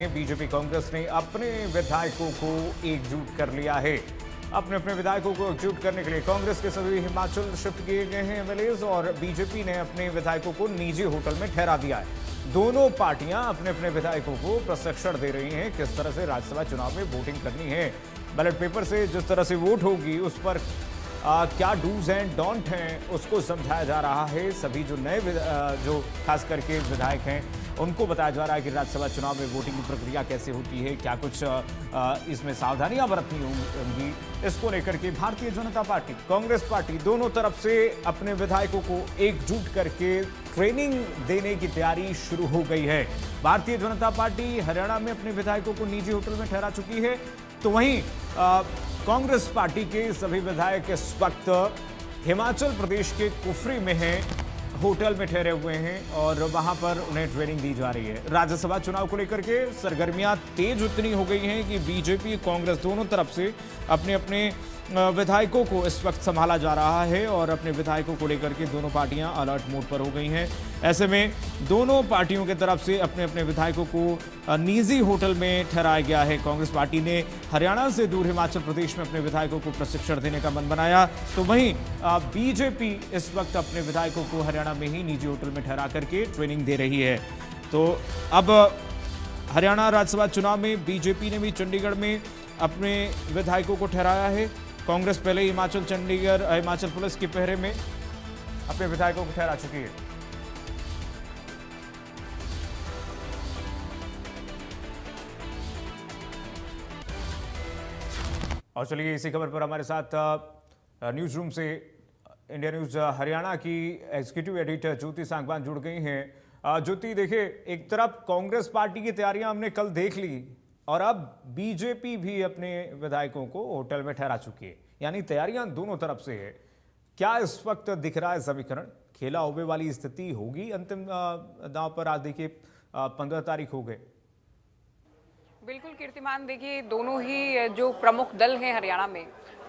BJP Congress ने अपने विधायकों को एकजुट कर लिया है। अपने अपने विधायकों को एकजुट करने के लिए कांग्रेस के सभी हिमाचल शिफ्ट किए गए हैं एमएलएज और बीजेपी ने अपने विधायकों को निजी होटल में ठहरा दिया है। दोनों पार्टियां अपने अपने विधायकों को प्रशिक्षण दे रही हैं किस तरह से राज्यसभा चुनाव में वोटिंग करनी है। बैलेट पेपर से जिस तरह से वोट होगी उस पर क्या डूज एंड डोंट हैं उसको समझाया जा रहा है। सभी जो नए जो खास करके विधायक हैं उनको बताया जा रहा है कि राज्यसभा चुनाव में वोटिंग की प्रक्रिया कैसे होती है, क्या कुछ इसमें सावधानियां बरतनी होंगी। इसको लेकर के भारतीय जनता पार्टी, कांग्रेस पार्टी दोनों तरफ से अपने विधायकों को एकजुट करके ट्रेनिंग देने की तैयारी शुरू हो गई है। भारतीय जनता पार्टी हरियाणा में अपने विधायकों को निजी होटल में ठहरा चुकी है, तो वहीं कांग्रेस पार्टी के सभी विधायक इस वक्त हिमाचल प्रदेश के कुफरी में हैं, होटल में ठहरे हुए हैं और वहां पर उन्हें ट्रेनिंग दी जा रही है। राज्यसभा चुनाव को लेकर के सरगर्मियां तेज उतनी हो गई हैं कि बीजेपी कांग्रेस दोनों तरफ से अपने अपने विधायकों को इस वक्त संभाला जा रहा है और अपने विधायकों को लेकर के दोनों पार्टियां अलर्ट मोड पर हो गई हैं। ऐसे में दोनों पार्टियों की तरफ से अपने अपने विधायकों को निजी होटल में ठहराया गया है। कांग्रेस पार्टी ने हरियाणा से दूर हिमाचल प्रदेश में अपने विधायकों को प्रशिक्षण देने का मन बनाया, तो वहीं बीजेपी इस वक्त अपने विधायकों को हरियाणा में ही निजी होटल में ठहरा करके ट्रेनिंग दे रही है। तो अब हरियाणा राज्यसभा चुनाव में बीजेपी ने भी चंडीगढ़ में अपने विधायकों को ठहराया है। कांग्रेस पहले ही हिमाचल पुलिस के पहरे में अपने विधायकों को ठहरा चुकी है। और चलिए इसी खबर पर हमारे साथ न्यूज रूम से इंडिया न्यूज हरियाणा की एग्जीक्यूटिव एडिटर ज्योति सांगवान जुड़ गई हैं। ज्योति, देखिए, एक तरफ कांग्रेस पार्टी की तैयारियां हमने कल देख ली और अब बीजेपी भी अपने विधायकों को होटल में ठहरा चुकी है, यानी तैयारियां दोनों तरफ से है। क्या इस वक्त दिख रहा है समीकरण? खेला होबे वाली स्थिति होगी अंतिम दांव पर? आज देखिए 15 तारीख हो गए। बिल्कुल कीर्तिमान, देखिए दोनों ही जो प्रमुख दल हैं हरियाणा में,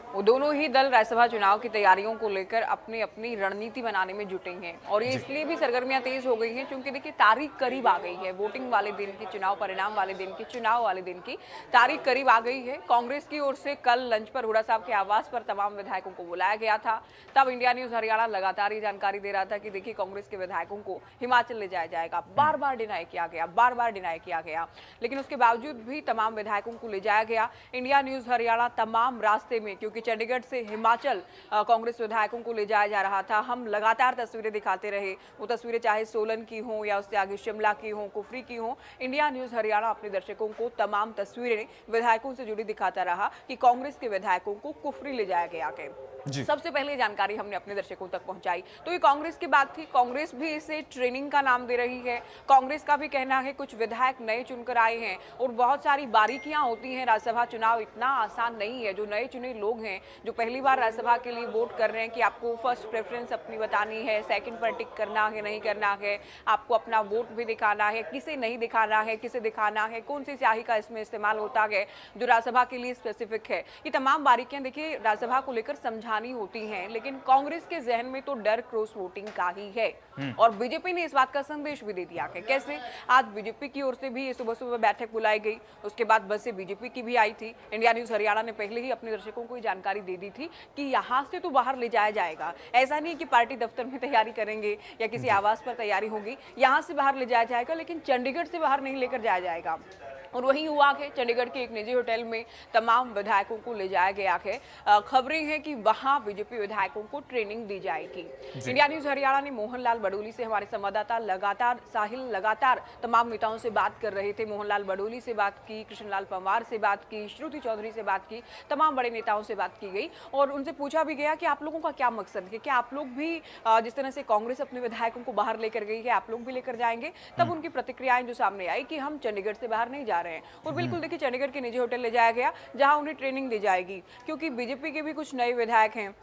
वो दोनों ही दल राज्यसभा चुनाव की तैयारियों को लेकर अपनी अपनी रणनीति बनाने में जुटे हैं और ये इसलिए भी सरगर्मियां तेज हो गई हैं क्योंकि देखिए तारीख करीब आ गई है। वोटिंग वाले दिन की, चुनाव परिणाम वाले दिन की, चुनाव वाले दिन की तारीख करीब आ गई है। कांग्रेस की ओर से कल लंच पर हुड्डा साहब के आवास पर तमाम विधायकों को बुलाया गया था। तब इंडिया न्यूज हरियाणा लगातार ये जानकारी दे रहा था कि देखिए कांग्रेस के विधायकों को हिमाचल ले जाया जाएगा। बार बार डिनाई किया गया, लेकिन उसके बावजूद भी तमाम विधायकों को ले जाया गया। इंडिया न्यूज हरियाणा तमाम रास्ते में, क्योंकि चंडीगढ़ से हिमाचल कांग्रेस विधायकों को ले जाया जा रहा था, हम लगातार तस्वीरें दिखाते रहे। वो तस्वीरें चाहे सोलन की हों या उससे आगे शिमला की हों, कुफरी की हों, इंडिया न्यूज हरियाणा अपने दर्शकों को तमाम तस्वीरें विधायकों से जुड़ी दिखाता रहा कि कांग्रेस के विधायकों को कुफरी ले जाया गया के। सबसे पहले जानकारी हमने अपने दर्शकों तक पहुंचाई तो ये कांग्रेस की बात थी। कांग्रेस भी इसे ट्रेनिंग का नाम दे रही है। कांग्रेस का भी कहना है कुछ विधायक नए चुनकर आए हैं और बहुत सारी बारीकियां होती हैं। राज्यसभा चुनाव इतना आसान नहीं है। जो नए चुने लोग हैं, जो पहली बार राज्यसभा के लिए वोट कर रहे हैं, कि आपको फर्स्ट प्रेफरेंस अपनी बतानी है, सेकंड पर टिक करना है नहीं करना है, आपको अपना वोट भी दिखाना है, किसे नहीं दिखाना है, किसे दिखाना है, कौन सी स्याही का इसमें इस्तेमाल होता है जो राज्यसभा के लिए स्पेसिफिक है। ये तमाम बारीकियां देखिए राज्यसभा को लेकर समझानी होती हैं, लेकिन कांग्रेस के जहन में तो डर क्रॉस वोटिंग का ही है और बीजेपी ने इस बात का संदेश भी दे दिया है। कैसे? आज बीजेपी की ओर से भी सुबह सुबह बैठक बुलाई गई, उसके बाद बस से बीजेपी की भी आई थी। इंडिया न्यूज हरियाणा ने पहले ही अपने दर्शकों को जानकारी दे दी थी कि यहाँ से तो बाहर ले जाया जाएगा। ऐसा नहीं कि पार्टी दफ्तर में तैयारी करेंगे या किसी आवास पर तैयारी होगी, यहाँ से बाहर ले जाया जाएगा, लेकिन चंडीगढ़ से बाहर नहीं लेकर जाया जाएगा। और वही हुआ है, चंडीगढ़ के एक निजी होटल में तमाम विधायकों को ले जाया गया है। खबरें हैं कि वहां बीजेपी विधायकों को ट्रेनिंग दी जाएगी। इंडिया न्यूज हरियाणा ने मोहनलाल बडोली से, हमारे संवाददाता साहिल लगातार तमाम नेताओं से बात कर रहे थे। मोहनलाल बडोली से बात की, कृष्णलाल पंवार से बात की, श्रुति चौधरी से बात की, तमाम बड़े नेताओं से बात की गई और उनसे पूछा भी गया कि आप लोगों का क्या मकसद है, क्या आप लोग भी जिस तरह से कांग्रेस अपने विधायकों को बाहर लेकर गई है, आप लोग भी लेकर जाएंगे? तब उनकी प्रतिक्रियाएं जो सामने आई कि हम चंडीगढ़ से बाहर नहीं जा रहे हैं। और बिल्कुल देखिए चंडीगढ़ के निजी होटल ले जाया गया जहां उन्हें ट्रेनिंग दी जाएगी, क्योंकि बीजेपी के भी कुछ नए विधायक हैं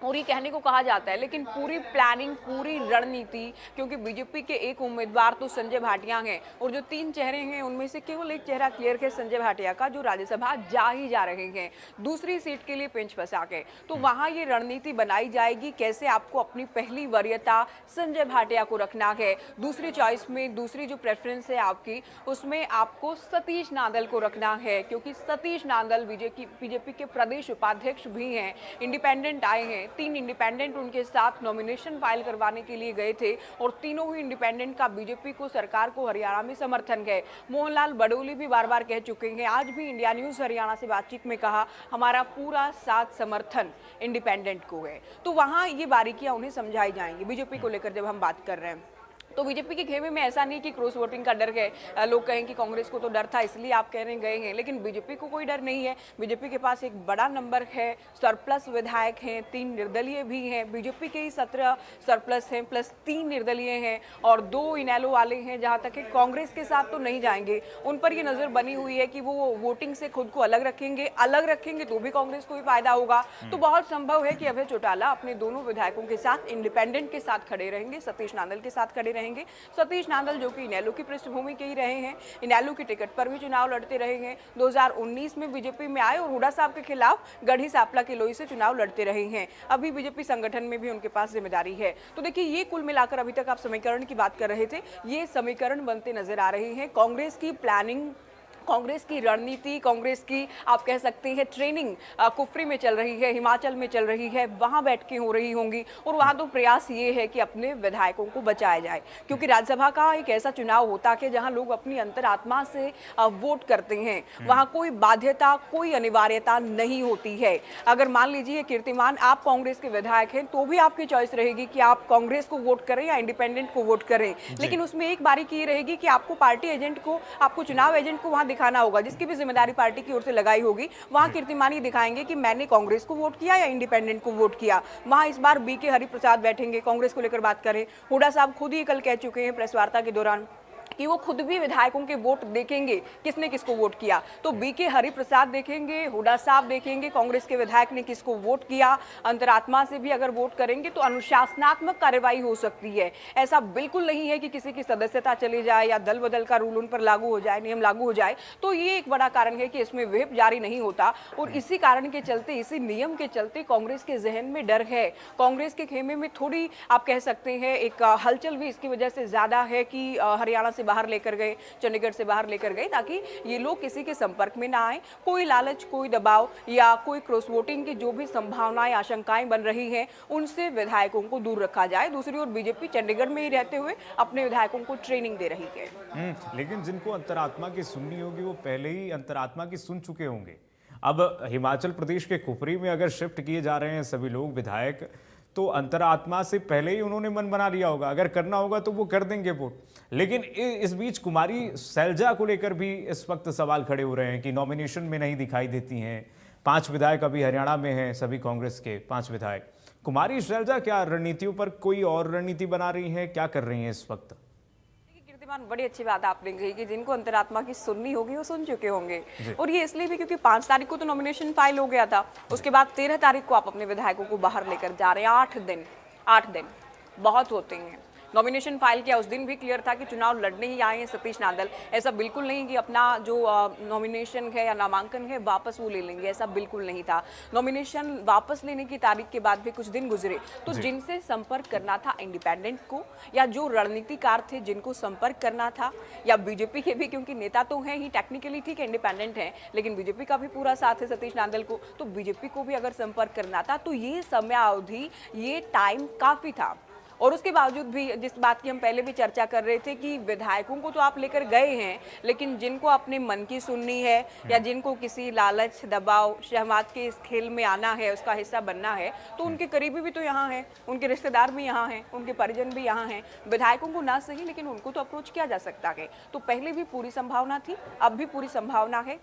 और ये कहने को कहा जाता है, लेकिन पूरी प्लानिंग, पूरी रणनीति, क्योंकि बीजेपी के एक उम्मीदवार तो संजय भाटिया हैं और जो 3 चेहरे हैं उनमें से केवल एक चेहरा क्लियर है संजय भाटिया का, जो राज्यसभा जा ही जा रहे हैं दूसरी सीट के लिए पिंच फंसा के। तो वहां ये रणनीति बनाई जाएगी, कैसे आपको अपनी पहली वरीयता संजय भाटिया को रखना है, दूसरी चॉइस में, दूसरी जो प्रेफरेंस है आपकी, उसमें आपको सतीश नांदल को रखना है, क्योंकि सतीश नांदल बीजेपी के प्रदेश उपाध्यक्ष भी हैं, इंडिपेंडेंट आए हैं। 3 इंडिपेंडेंट उनके साथ नॉमिनेशन फाइल करवाने के लिए गए थे और तीनों ही इंडिपेंडेंट का बीजेपी को, सरकार को हरियाणा में समर्थन है। मोहनलाल बडोली भी बार बार कह चुके हैं, आज भी इंडिया न्यूज हरियाणा से बातचीत में कहा, हमारा पूरा साथ समर्थन इंडिपेंडेंट को है। तो वहां ये बारीकियां उन्हें समझाई जाएंगी। बीजेपी को लेकर जब हम बात कर रहे हैं तो बीजेपी के खेमे में ऐसा नहीं कि क्रॉस वोटिंग का डर है, लोग कहें कि कांग्रेस को तो डर था इसलिए आप कह रहे गए हैं, लेकिन बीजेपी को कोई डर नहीं है। बीजेपी के पास एक बड़ा नंबर है, सरप्लस विधायक हैं, 3 निर्दलीय भी हैं, बीजेपी के ही 17 सरप्लस हैं, प्लस 3 निर्दलीय हैं और 2 इनेलो वाले हैं। जहां तक है कांग्रेस के साथ तो नहीं जाएंगे, उन पर ये नजर बनी हुई है कि वो वोटिंग से खुद को अलग रखेंगे तो भी कांग्रेस को भी फायदा होगा। तो बहुत संभव है कि अभय चौटाला अपने दोनों विधायकों के साथ, इंडिपेंडेंट के साथ खड़े रहेंगे, सतीश नांदल के साथ खड़े रहेंगे। सतीश नांदल जो कि इनेलो की पृष्ठभूमि के ही रहे हैं, इनेलो की टिकट पर भी चुनाव लड़ते रहे हैं, 2019 में बीजेपी में आए और हुड्डा साहब के खिलाफ गढ़ी सांपला के लोई से चुनाव लड़ते रहे हैं। अभी बीजेपी संगठन में भी उनके पास जिम्मेदारी है। तो देखिए, ये कुल मिलाकर अभी तक आप समीकरण की बात कर रहे थे, ये समीकरण बनते नजर आ रहे हैं। कांग्रेस की प्लानिंग, कांग्रेस की रणनीति, कांग्रेस की आप कह सकते हैं ट्रेनिंग कुफरी में चल रही है, हिमाचल में चल रही है, वहां बैठ के हो रही होंगी और वहां तो प्रयास ये है कि अपने विधायकों को बचाया जाए, क्योंकि राज्यसभा का एक ऐसा चुनाव होता है जहां लोग अपनी अंतरात्मा से वोट करते हैं, वहां कोई बाध्यता, कोई अनिवार्यता नहीं होती है। अगर मान लीजिए कीर्तिमान आप कांग्रेस के विधायक हैं तो भी आपकी चॉइस रहेगी कि आप कांग्रेस को वोट करें या इंडिपेंडेंट को वोट करें, लेकिन उसमें एक बारीकी ये रहेगी कि आपको पार्टी एजेंट को, आपको चुनाव एजेंट को वहां दिखाना होगा, जिसकी भी जिम्मेदारी पार्टी की ओर से लगाई होगी। वहां कीर्तिमान ये दिखाएंगे कि मैंने कांग्रेस को वोट किया या इंडिपेंडेंट को वोट किया। वहां इस बार बीके हरिप्रसाद बैठेंगे, कांग्रेस को लेकर बात करें, हुड्डा साहब खुद ही कल कह चुके हैं प्रेस वार्ता के दौरान कि वो खुद भी विधायकों के वोट देखेंगे, किसने किसको वोट किया। तो बीके हरिप्रसाद देखेंगे, हुड्डा साहब देखेंगे कांग्रेस के विधायक ने किसको वोट किया। अंतरात्मा से भी अगर वोट करेंगे तो अनुशासनात्मक कार्रवाई हो सकती है। ऐसा बिल्कुल नहीं है कि किसी की सदस्यता चली जाए या दल बदल का रूल उन पर लागू हो जाए, नियम लागू हो जाए। तो ये एक बड़ा कारण है कि इसमें व्हिप जारी नहीं होता और इसी कारण के चलते, इसी नियम के चलते कांग्रेस के जहन में डर है। कांग्रेस के खेमे में थोड़ी आप कह सकते हैं एक हलचल भी इसकी वजह से ज्यादा है कि हरियाणा से बाहर लेकर गए, चंडीगढ़ से बाहर लेकर गए, ताकि ये लोग किसी के संपर्क में ना आए। कोई लालच, कोई दबाव या कोई क्रॉस वोटिंग की जो भी संभावनाएं, आशंकाएं बन रही हैं, उनसे विधायकों को दूर रखा जाए। दूसरी ओर बीजेपी चंडीगढ़ में ही रहते हुए अपने विधायकों को ट्रेनिंग दे रही है। लेकिन जिनको अंतरात्मा की सुननी होगी वो पहले ही अंतरात्मा की सुन चुके होंगे। अब हिमाचल प्रदेश के कुफरी में अगर शिफ्ट किए जा रहे हैं सभी लोग विधायक, तो अंतरात्मा से पहले ही उन्होंने मन बना लिया होगा, अगर करना होगा तो वो कर देंगे वोट। लेकिन इस बीच कुमारी सैलजा को लेकर भी इस वक्त सवाल खड़े हो रहे हैं कि नॉमिनेशन में नहीं दिखाई देती हैं। 5 विधायक अभी हरियाणा में हैं, सभी कांग्रेस के 5 विधायक। कुमारी सैलजा क्या रणनीतियों पर कोई और रणनीति बना रही हैं, क्या कर रही हैं इस वक्त? बड़ी अच्छी बात आपने कही कि जिनको अंतरात्मा की सुननी होगी वो सुन चुके होंगे, और ये इसलिए भी क्योंकि 5 तारीख को तो नॉमिनेशन फाइल हो गया था, उसके बाद 13 तारीख को आप अपने विधायकों को बाहर लेकर जा रहे हैं। 8 दिन बहुत होते हैं। नॉमिनेशन फाइल किया उस दिन भी क्लियर था कि चुनाव लड़ने ही आए हैं सतीश नांदल। ऐसा बिल्कुल नहीं कि अपना जो नॉमिनेशन है या नामांकन है वापस वो ले लेंगे, ऐसा बिल्कुल नहीं था। नॉमिनेशन वापस लेने की तारीख के बाद भी कुछ दिन गुजरे तो जिनसे संपर्क करना था इंडिपेंडेंट को, या जो रणनीतिकार थे जिनको संपर्क करना था, या बीजेपी के भी, क्योंकि नेता तो हैं ही, टेक्निकली ठीक है इंडिपेंडेंट हैं, लेकिन बीजेपी का भी पूरा साथ है सतीश नांदल को, तो बीजेपी को भी अगर संपर्क करना था तो ये समय अवधि, ये टाइम काफी था। और उसके बावजूद भी जिस बात की हम पहले भी चर्चा कर रहे थे कि विधायकों को तो आप लेकर गए हैं, लेकिन जिनको अपने मन की सुननी है या जिनको किसी लालच, दबाव, शहवात के इस खेल में आना है, उसका हिस्सा बनना है, तो उनके करीबी भी तो यहाँ हैं, उनके रिश्तेदार भी यहाँ हैं, उनके परिजन भी यहाँ हैं। विधायकों को ना सही लेकिन उनको तो अप्रोच किया जा सकता है। तो पहले भी पूरी संभावना थी, अब भी पूरी संभावना है।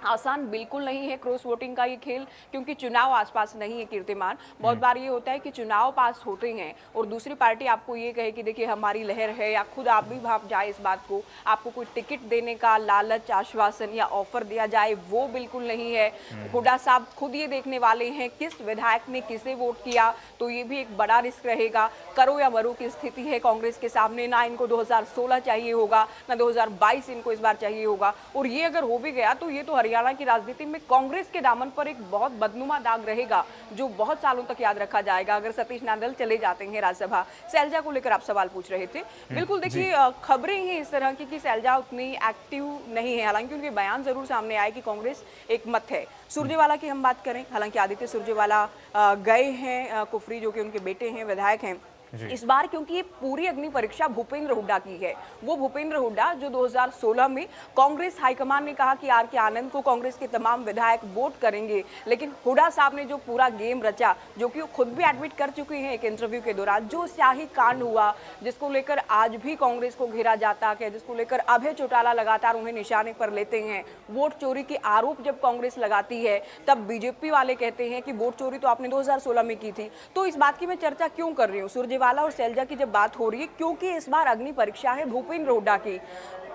आसान बिल्कुल नहीं है क्रॉस वोटिंग का ये खेल, क्योंकि चुनाव आसपास नहीं है कीर्तिमान। बहुत बार ये होता है कि चुनाव पास होते हैं और दूसरी पार्टी आपको ये कहे कि देखिए हमारी लहर है, या खुद आप भी भाप जाए इस बात को, आपको कोई टिकट देने का लालच, आश्वासन या ऑफर दिया जाए, वो बिल्कुल नहीं है। हुड्डा साहब खुद ये देखने वाले हैं किस विधायक ने किसे वोट किया, तो ये भी एक बड़ा रिस्क रहेगा। करो या मरो की स्थिति है कांग्रेस के सामने, ना इनको 2016 चाहिए होगा, ना 2022 इनको इस बार चाहिए होगा। और ये अगर हो भी गया तो ये तो हरियाणा की राजनीति में कांग्रेस के दामन पर एक बहुत बदनुमा दाग रहेगा, जो बहुत सालों तक याद रखा जाएगा अगर सतीश नांदल चले जाते हैं राज्यसभा। सैलजा को लेकर आप सवाल पूछ रहे थे। बिल्कुल देखिए, खबरें हैं इस तरह की कि सैलजा उतनी एक्टिव नहीं है, हालांकि उनके बयान जरूर सामने आए कि कांग्रेस एक मत है। सुरजेवाला की हम बात करें, हालांकि आदित्य सुरजेवाला गए हैं कुफरी, जो कि उनके बेटे हैं, विधायक हैं इस बार, क्योंकि ये पूरी अग्नि परीक्षा भूपेंद्र हुड्डा की है। वो भूपेंद्र हुड्डा जो 2016 में कांग्रेस हाईकमान ने कहा कि आर के आनंद को कांग्रेस के तमाम विधायक वोट करेंगे, लेकिन हुड्डा साहब ने जो पूरा गेम रचा, जो कि वो खुद भी एडमिट कर चुके हैं एक इंटरव्यू के दौरान, जो स्याही कांड हुआ जिसको लेकर आज भी कांग्रेस को घेरा जाता है, जिसको लेकर अभय चौटाला लगातार उन्हें निशाने पर लेते हैं। वोट चोरी के आरोप जब कांग्रेस लगाती है तब बीजेपी वाले कहते हैं कि वोट चोरी तो आपने 2016 में की थी। तो इस बात की मैं चर्चा क्यों कर रही हूँ, सुरजेवाला और सैलजा की जब बात हो रही है, क्योंकि इस बार अग्नि परीक्षा है भूपेंद्र हुड्डा की।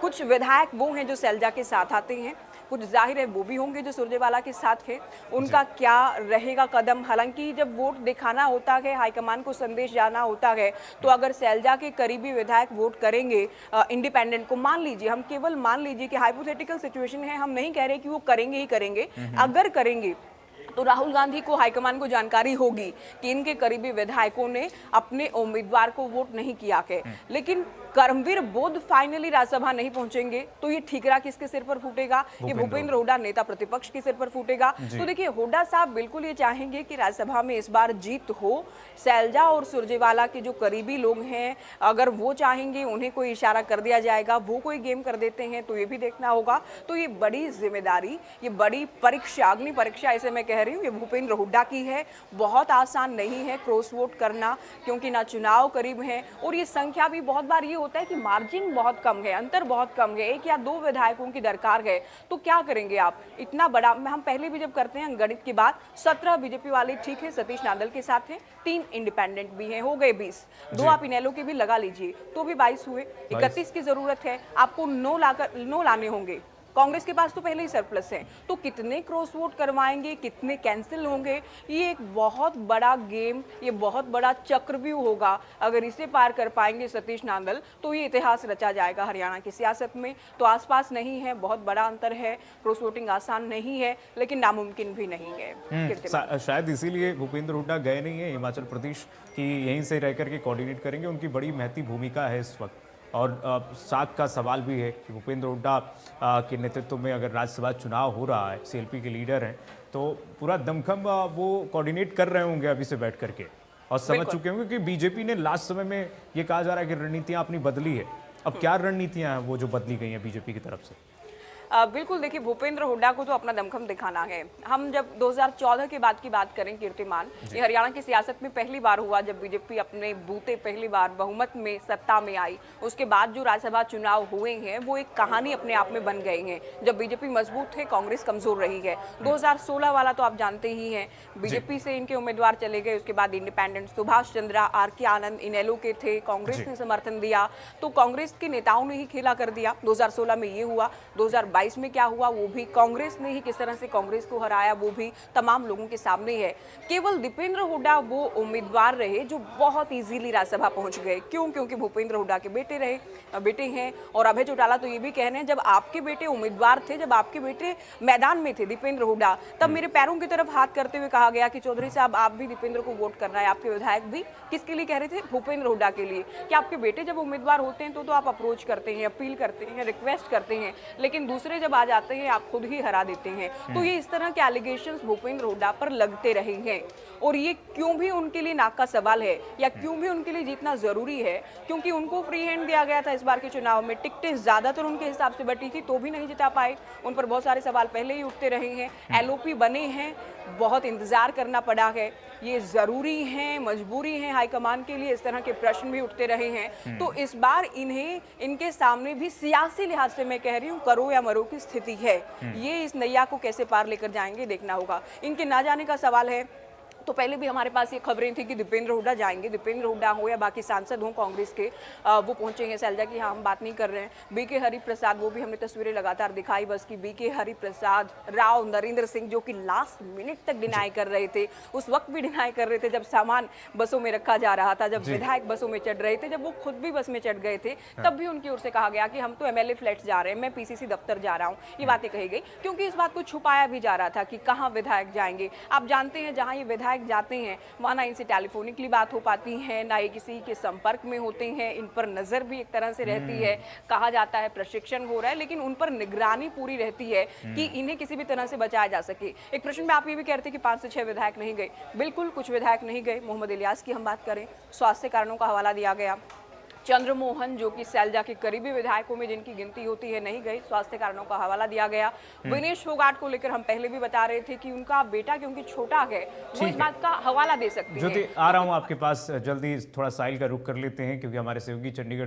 कुछ विधायक वो हैं जो सैलजा के साथ आते हैं, कुछ जाहिर है वो भी होंगे जो सुरजेवाला के साथ है। उनका क्या रहेगा कदम, हालांकि जब वोट दिखाना होता है, हाईकमान को संदेश जाना होता है, तो अगर सैलजा के करीबी विधायक वोट करेंगे इंडिपेंडेंट को, मान लीजिए, हम केवल मान लीजिए कि हाइपोथेटिकल सिचुएशन है, हम नहीं कह रहे कि वो करेंगे ही करेंगे, अगर करेंगे तो राहुल गांधी को, हाईकमान को जानकारी होगी कि इनके करीबी विधायकों ने अपने उम्मीदवार को वोट नहीं किया है, लेकिन करमवीर बुद्ध फाइनली राज्यसभा नहीं पहुंचेंगे, तो ये ठीकरा किसके सिर पर फूटेगा? ये भूपेंद्र हुड्डा नेता प्रतिपक्ष के सिर पर फूटेगा। तो देखिए, हुड्डा साहब बिल्कुल ये चाहेंगे कि राज्यसभा में इस बार जीत हो। सैलजा और सुरजेवाला के जो करीबी लोग हैं, अगर वो चाहेंगे, उन्हें कोई इशारा कर दिया जाएगा, वो कोई गेम कर देते हैं, तो ये भी देखना होगा। तो ये बड़ी जिम्मेदारी, ये बड़ी परीक्षा, अग्नि परीक्षा इसे मैं कह रही हूँ, ये भूपेंद्र हुड्डा की है। बहुत आसान नहीं है क्रॉस वोट करना, क्योंकि ना चुनाव करीब है और ये संख्या भी बहुत बार ये होता है कि मार्जिन बहुत कम है, अंतर बहुत कम है, 1 या 2 विधायकों की दरकार है। तो क्या करेंगे आप इतना बड़ा? हम पहले भी जब करते हैं गणित की बात, 17 बीजेपी वाले ठीक है सतीश नांदल के साथ हैं, 3 इंडिपेंडेंट भी हैं, हो गए 20, 2 आप इनेलो के भी लगा लीजिए तो भी 22 हुए। 31 की जरूरत है, आपको 9 लाने होंगे। कांग्रेस के पास तो पहले ही सरप्लस है, तो कितने क्रॉस वोट करवाएंगे, कितने कैंसिल होंगे, ये एक बहुत बड़ा गेम, ये बहुत बड़ा चक्रव्यूह होगा। अगर इसे पार कर पाएंगे सतीश नांदल तो ये इतिहास रचा जाएगा हरियाणा की सियासत में। तो आसपास नहीं है, बहुत बड़ा अंतर है, क्रॉस वोटिंग आसान नहीं है, लेकिन नामुमकिन भी नहीं है। शायद इसीलिए भूपेंद्र हुड्डा गए नहीं है हिमाचल प्रदेश की, यहीं से रह करके कोऑर्डिनेट करेंगे। उनकी बड़ी महती भूमिका है इस वक्त, और साथ का सवाल भी है कि भूपेंद्र हुड्डा के नेतृत्व में अगर राज्यसभा चुनाव हो रहा है, सीएलपी के लीडर हैं, तो पूरा दमखम वो कोऑर्डिनेट कर रहे होंगे अभी से बैठ करके, और समझ चुके होंगे कि बीजेपी ने लास्ट समय में ये कहा जा रहा है कि रणनीतियां अपनी बदली है। अब क्या रणनीतियां हैं वो जो बदली गई हैं बीजेपी की तरफ से? बिल्कुल देखिए, भूपेंद्र हुड्डा को तो अपना दमखम दिखाना है। हम जब 2014 के बाद की बात करें कीर्तिमान, ये हरियाणा की सियासत में पहली बार हुआ जब बीजेपी अपने बूते पहली बार बहुमत में सत्ता में आई। उसके बाद जो राज्यसभा चुनाव हुए हैं वो एक कहानी अपने आप में बन गई है। जब बीजेपी मजबूत है, कांग्रेस कमजोर रही है। 2016 वाला तो आप जानते ही हैं, बीजेपी से इनके उम्मीदवार चले गए, उसके बाद इंडिपेंडेंट सुभाष चंद्रा, आर के आनंद इनेलो के थे, कांग्रेस ने समर्थन दिया, तो कांग्रेस के नेताओं ने ही खेला कर दिया। 2016 में ये हुआ, 2022 में क्या हुआ वो भी कांग्रेस ने ही किस तरह से कांग्रेस को हराया वो भी तमाम लोगों के सामने है। केवल दीपेंद्र हुड्डा वो उम्मीदवार रहे जो बहुत इजीली राज्यसभा पहुंच गए। क्यों? क्योंकि भूपेंद्र हुड्डा के बेटे हैं, और अभय चौटाला तो ये भी कह रहे हैं जब आपके बेटे उम्मीदवार थे, जब आपके बेटे मैदान में थे दीपेंद्र हुड्डा, तब मेरे पैरों की तरफ हाथ करते हुए कहा गया कि चौधरी साहब आप भी दीपेंद्र को वोट करना है। आपके विधायक भी किसके लिए कह रहे थे? भूपेंद्र हुड्डा के लिए। कि आपके बेटे जब उम्मीदवार होते हैं तो आप अप्रोच करते हैं, अपील करते हैं, रिक्वेस्ट करते हैं, लेकिन दूसरे जब आ जाते हैं आप खुद ही हरा देते हैं। तो ये इस तरह के एलिगेशंस भूपेंद्र हुड्डा पर लगते रहे हैं, और ये क्यों भी उनके लिए नाक का सवाल है, या क्यों भी उनके लिए जीतना जरूरी है, क्योंकि उनको फ्री हैंड दिया गया था इस बार के चुनाव में। टिकटें ज्यादातर उनके हिसाब से बटी थी तो भी नहीं जिता पाए। उन पर बहुत सारे सवाल पहले ही उठते रहे हैं। एलओपी बने हैं, बहुत इंतजार करना पड़ा है, ये जरूरी है, मजबूरी है हाईकमान के लिए, इस तरह के प्रश्न भी उठते रहे हैं। तो इस बार इन्हें, इनके सामने भी सियासी लिहाज से मैं कह रही हूँ, करो या मरो घरों की स्थिति है, ये इस नैया को कैसे पार लेकर जाएंगे देखना होगा। इनके ना जाने का सवाल है तो पहले भी हमारे पास ये खबरें थी कि दीपेंद्र हुड्डा जाएंगे, दीपेंद्र हुड्डा हो या बाकी सांसद हों कांग्रेस के, वो पहुंचे हैं शैलजा की हाँ हम बात नहीं कर रहे हैं। बीके हरिप्रसाद, वो भी हमने तस्वीरें लगातार दिखाई बस की, बीके हरिप्रसाद राव नरेंद्र सिंह जो कि लास्ट मिनट तक डिनाई कर रहे थे, उस वक्त भी डिनाई कर रहे थे जब सामान बसों में रखा जा रहा था, जब विधायक बसों में चढ़ रहे थे, जब वो खुद भी बस में चढ़ गए थे, तब भी उनकी ओर से कहा गया कि हम तो एमएलए फ्लैट्स जा रहे हैं, मैं पीसीसी दफ्तर जा रहा हूँ, ये बातें कही गई क्योंकि इस बात को छुपाया भी जा रहा था कि कहाँ विधायक जाएंगे। आप जानते हैं जहाँ ये विधायक जाते हैं वहाँ ना इनसे टेलीफोनिकली बात हो पाती है, ना ये किसी के संपर्क में होते हैं, इन पर नजर भी एक तरह से रहती है, कहा जाता है प्रशिक्षण हो रहा है, लेकिन उन पर निगरानी पूरी रहती है कि इन्हें किसी भी तरह से बचाया जा सके। एक प्रश्न में आप ये भी कहते हैं कि 5 से 6 विधायक नहीं गए, बिल्कुल कुछ विधायक नहीं गए। मोहम्मद इलियास की हम बात करें, स्वास्थ्य कारणों का हवाला दिया गया। चंद्रमोहन जो कि शैलजा के करीबी विधायकों में जिनकी गिनती होती है नहीं गई, स्वास्थ्य कारणों का हवाला दिया गया। विनेश फोगाट को लेकर हम पहले भी बता रहे थे कि उनका बेटा क्योंकि छोटा है वो इस बात का हवाला दे सकते हैं। ज्योति, आ रहा हूं आपके पास जल्दी, थोड़ा साहिल का रुख कर लेते हैं क्योंकि हमारे सहयोगी चंडीगढ़ से